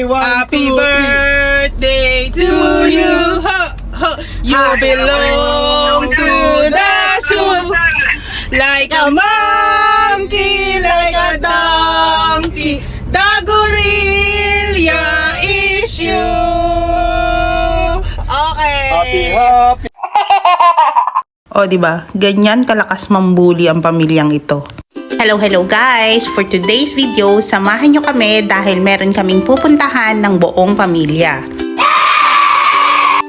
Happy birthday to you. Ho, ho. You belong to the zoo. Like a monkey, like a donkey. The gorilla is you. Okay. Happy. O, diba? Ganyan kalakas mambuli ang pamilyang ito. Hello guys! For today's video, samahan nyo kami dahil meron kaming pupuntahan ng buong pamilya.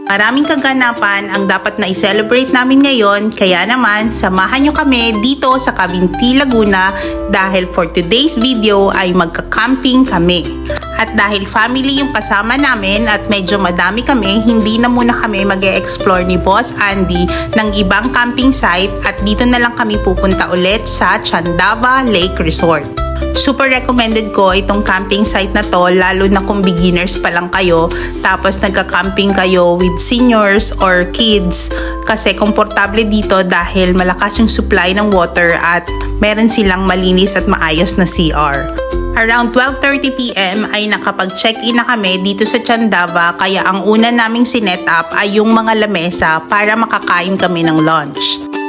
Maraming kaganapan ang dapat na i-celebrate namin ngayon, kaya naman samahan nyo kami dito sa Cavinti, Laguna dahil for today's video ay magka-camping kami. At dahil family yung kasama namin at medyo madami kami, hindi na muna kami mag-e-explore ni Boss Andy ng ibang camping site at dito na lang kami pupunta ulit sa Chandava Lake Resort. Super recommended ko itong camping site na to, lalo na kung beginners pa lang kayo tapos nagka-camping kayo with seniors or kids kasi komportable dito dahil malakas yung supply ng water at meron silang malinis at maayos na CR. Around 12:30 PM ay nakapag-check-in na kami dito sa Chandava kaya ang una naming sinet up ay yung mga lamesa para makakain kami ng lunch.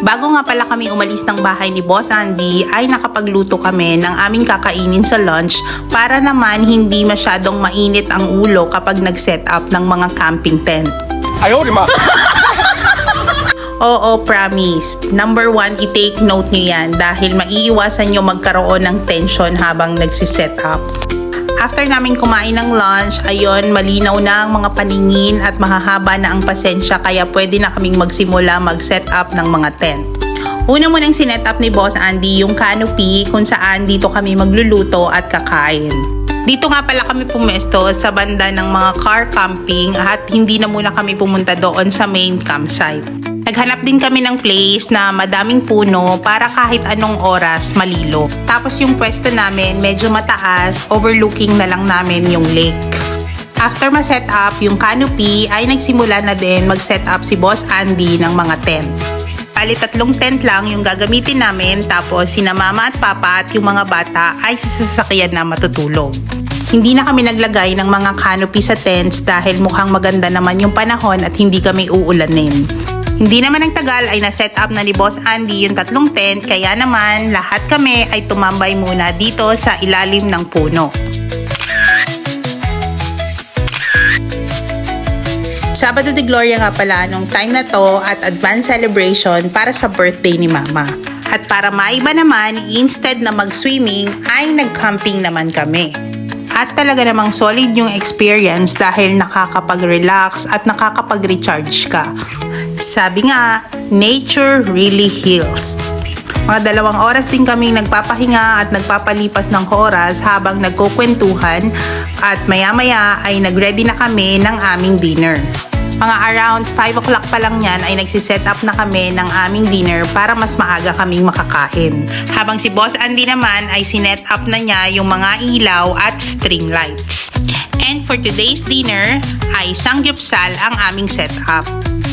Bago nga pala kami umalis ng bahay ni Boss Andy ay nakapagluto kami ng aming kakainin sa lunch para naman hindi masyadong mainit ang ulo kapag nag-set up ng mga camping tent. Ayaw, di ma. Oo, promise. Number 1, i-take note nyo yan dahil maiiwasan nyo magkaroon ng tension habang nagsiset up. After namin kumain ng lunch, ayon, malinaw na ang mga paningin at mahahaba na ang pasensya kaya pwede na kaming magsimula mag-set up ng mga tent. Una munang sinet up ni Boss Andy yung canopy kung saan dito kami magluluto at kakain. Dito nga pala kami pumesto sa banda ng mga car camping at hindi na muna kami pumunta doon sa main campsite. Naghanap din kami ng place na madaming puno para kahit anong oras malilo. Tapos yung pwesto namin medyo mataas, overlooking na lang namin yung lake. After ma-set up yung canopy ay nagsimula na din mag-set up si Boss Andy ng mga tent. Bali 3 tent lang yung gagamitin namin tapos sina mama at papa at yung mga bata ay sa sasakyan na matutulog. Hindi na kami naglagay ng mga canopy sa tents dahil mukhang maganda naman yung panahon at hindi kami uulanin. Hindi naman nagtagal ay na-set up na ni Boss Andy yung 3 tent kaya naman lahat kami ay tumambay muna dito sa ilalim ng puno. Sabado de Gloria nga pala nung time na to at advance celebration para sa birthday ni Mama. At para maiba naman, instead na mag-swimming ay nag-camping naman kami. At talaga namang solid yung experience dahil nakakapag-relax at nakakapag-recharge ka. Sabi nga, nature really heals. Mga 2 oras din kaming nagpapahinga at nagpapalipas ng oras habang nagkukwentuhan at maya-maya ay nagready na kami ng aming dinner. Mga around 5 o'clock pa lang yan ay nagsiset up na kami ng aming dinner para mas maaga kaming makakain. Habang si Boss Andy naman ay sinet up na niya yung mga ilaw at string lights. And for today's dinner ay sangyupsal ang aming setup.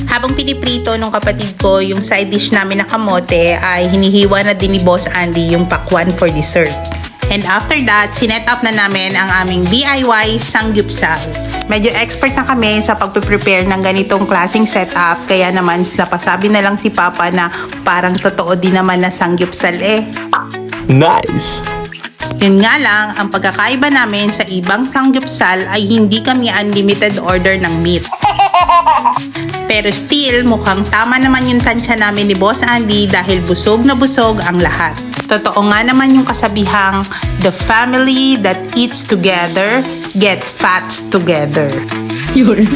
Habang piniprito nung kapatid ko yung side dish namin na kamote ay hinihiwa na din ni Boss Andy yung pakwan for dessert. And after that, sinet up na namin ang aming DIY sangyupsal. Medyo expert na kami sa pagpe-prepare ng ganitong klaseng setup kaya naman napasabi na lang si Papa na parang totoo din naman na sangyupsal eh. Nice. Yun nga lang, ang pagkakaiba namin sa ibang sangyupsal ay hindi kami unlimited order ng meat. Pero still, mukhang tama naman yung tansya namin ni Boss Andy dahil busog na busog ang lahat. Totoo nga naman yung kasabihang, the family that eats together, get fats together. Yun.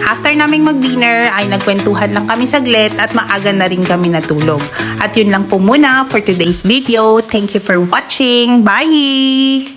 After naming mag-dinner ay nagkwentuhan lang kami saglit at maaga na rin kami natulog. At yun lang po muna for today's video. Thank you for watching. Bye!